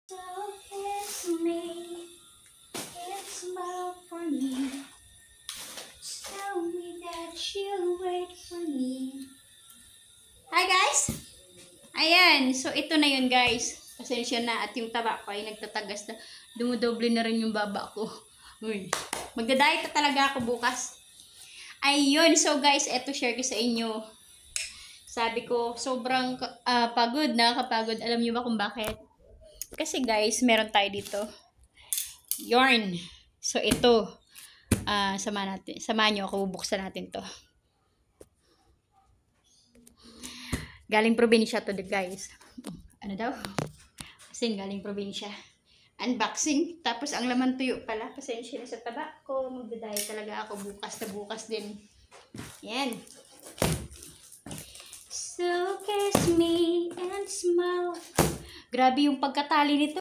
So kiss me, it's about for me. Tell me that you'll wait for me. Hi guys! Ayan, so ito na yun guys. Pasensya na at yung taba ko ay nagtatagas na. Dumudoble na rin yung baba ko. Uy, magda-diet na talaga ako bukas. Ayun, so guys, eto share ko sa inyo. Sabi ko, sobrang pagod, nakakapagod. Alam niyo ba kung bakit? Kasi guys, meron tayo dito. Yarn. So ito, samahan niyo ako, bubuksan natin to. Galing probinsya to guys. Ano daw? Kasi galing probinsya. Unboxing. Tapos ang laman tuyo pala. Pasensya na sa taba ko. Magdaday talaga ako bukas na bukas din. Yan. So kiss me and smile. Grabe yung pagkatali nito.